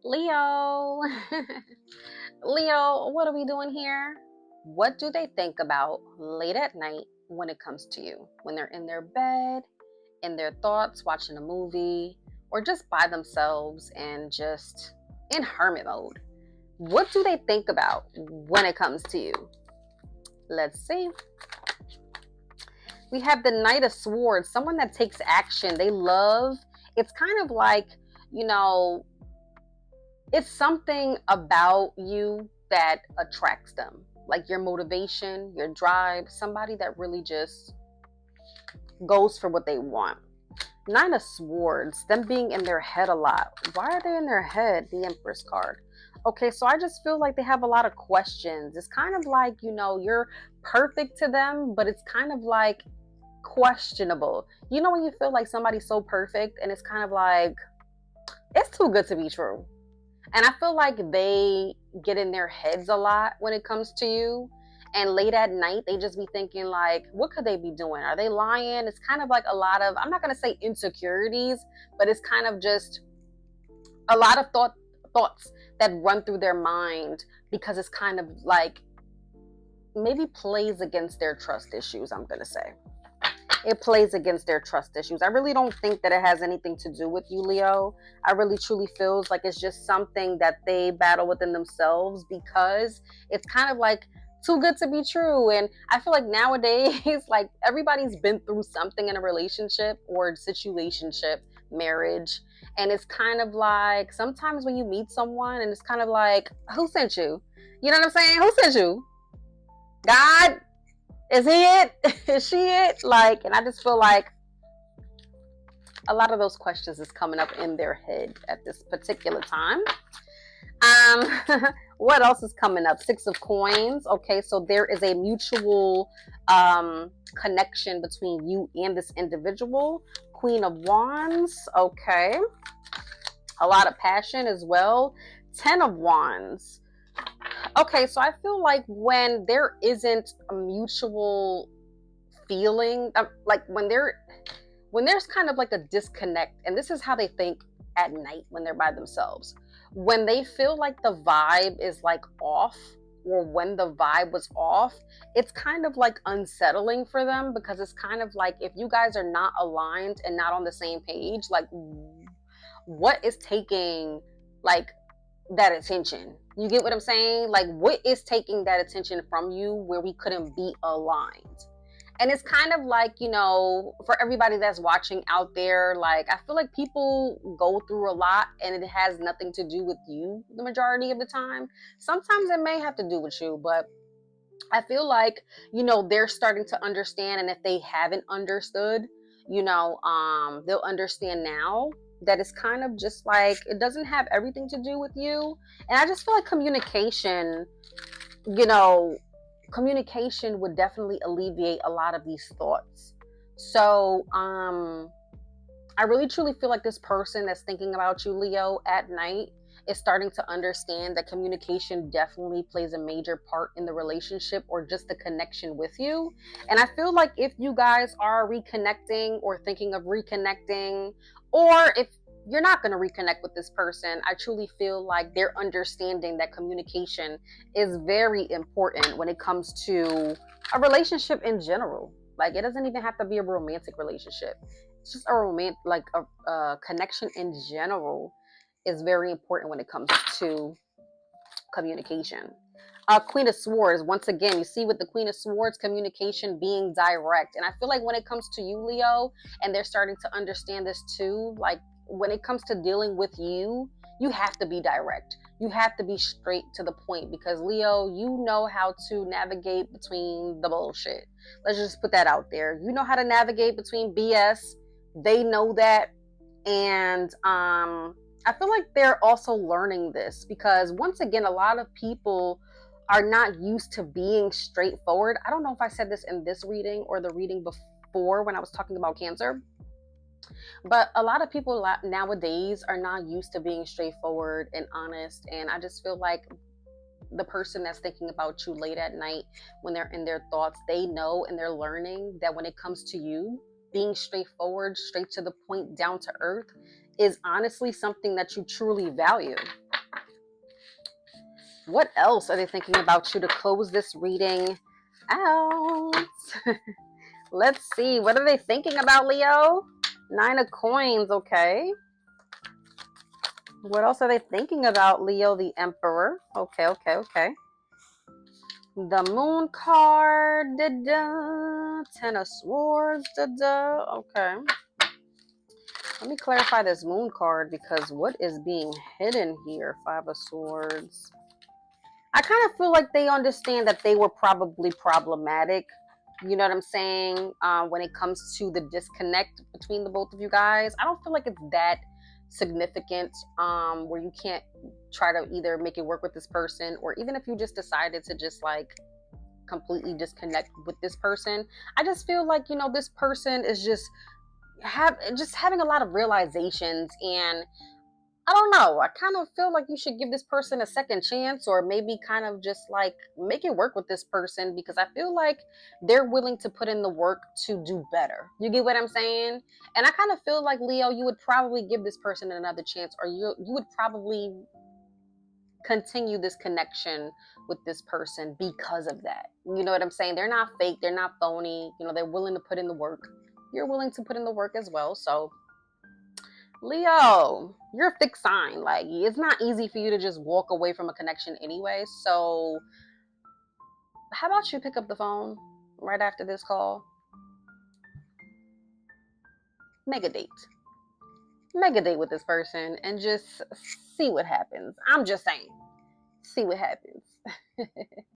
Leo. Leo, what are we doing here? What do they think about late at night when it comes to you? When they're in their bed, in their thoughts, watching a movie, or just by themselves and just in hermit mode? What do they think about when it comes to you? Let's see. We have the Knight of Swords, someone that takes action. They love, it's kind of like, you know, it's something about you that attracts them. Like your motivation, your drive, somebody that really just goes for what they want. Nine of Swords, them being in their head a lot. Why are they in their head? The Empress card. Okay, so I just feel like they have a lot of questions. It's kind of like, you're perfect to them, but it's kind of like questionable. You know when you feel like somebody's so perfect and it's kind of like, it's too good to be true. And I feel like they get in their heads a lot when it comes to you. And late at night, they just be thinking like, what could they be doing? Are they lying? It's kind of like a lot of, I'm not going to say insecurities, but it's kind of just a lot of thoughts that run through their mind because it's kind of like maybe plays against their trust issues, I'm going to say. It plays against their trust issues. I really don't think that it has anything to do with you, Leo. I really truly feels like it's just something that they battle within themselves because it's kind of like too good to be true. And I feel like nowadays, like everybody's been through something in a relationship or situationship, marriage. And it's kind of like sometimes when you meet someone and it's kind of like, who sent you? You know what I'm saying? Who sent you? God? Is he it? Is she it? Like, and I just feel like a lot of those questions is coming up in their head at this particular time. What else is coming up? Six of Coins. Okay, so there is a mutual connection between you and this individual. Queen of Wands. Okay, a lot of passion as well. Ten of Wands. Okay, so I feel like when there isn't a mutual feeling, like when there's kind of like a disconnect, and this is how they think at night when they're by themselves. When they feel like the vibe is like off, or when the vibe was off, it's kind of like unsettling for them because it's kind of like if you guys are not aligned and not on the same page, like what is taking like that attention? You get what I'm saying? Like what is taking that attention from you where we couldn't be aligned? And it's kind of like, for everybody that's watching out there, like I feel like people go through a lot and it has nothing to do with you the majority of the time. Sometimes it may have to do with you, but I feel like, they're starting to understand. And if they haven't understood, they'll understand now that it's kind of just like it doesn't have everything to do with you. And I just feel like you know, communication would definitely alleviate a lot of these thoughts. So, I really truly feel like this person that's thinking about you, Leo, at night is starting to understand that communication definitely plays a major part in the relationship or just the connection with you. And I feel like if you guys are reconnecting or thinking of reconnecting, or if you're not going to reconnect with this person, I truly feel like they're understanding that communication is very important when it comes to a relationship in general. Like it doesn't even have to be a romantic relationship. It's just a romantic, like a connection in general is very important when it comes to communication. Queen of Swords, once again, you see with the Queen of Swords, communication being direct. And I feel like when it comes to you, Leo, and they're starting to understand this too, like when it comes to dealing with you, you have to be direct. You have to be straight to the point because Leo, you know how to navigate between the bullshit. Let's just put that out there. You know how to navigate between BS. They know that. And I feel like they're also learning this because once again, a lot of people are not used to being straightforward. I don't know if I said this in this reading or the reading before when I was talking about Cancer, but a lot of people nowadays are not used to being straightforward and honest. And I just feel like the person that's thinking about you late at night when they're in their thoughts, they know and they're learning that when it comes to you, being straightforward, straight to the point, down to earth is honestly something that you truly value. What else are they thinking about you to close this reading out? Let's see. What are they thinking about, Leo? Nine of Coins, okay. What else are they thinking about, Leo, the Emperor? Okay, okay, okay. The Moon card, da-da. Ten of Swords, da-da. Okay. Let me clarify this Moon card because what is being hidden here? Five of Swords. I kind of feel like they understand that they were probably problematic. You know what I'm saying? When it comes to the disconnect between the both of you guys, I don't feel like it's that significant where you can't try to either make it work with this person, or even if you just decided to just like completely disconnect with this person. I just feel like, you know, this person is just having a lot of realizations, and I don't know. I kind of feel like you should give this person a second chance, or maybe kind of just like make it work with this person, because I feel like they're willing to put in the work to do better. You get what I'm saying? And I kind of feel like, Leo, you would probably give this person another chance, or you would probably continue this connection with this person because of that. You know what I'm saying? They're not fake, they're not phony. You know, they're willing to put in the work. You're willing to put in the work as well. So Leo, you're a thick sign. Like, it's not easy for you to just walk away from a connection anyway. So, how about you pick up the phone right after this call? Make a date. Make a date with this person and just see what happens. I'm just saying, see what happens.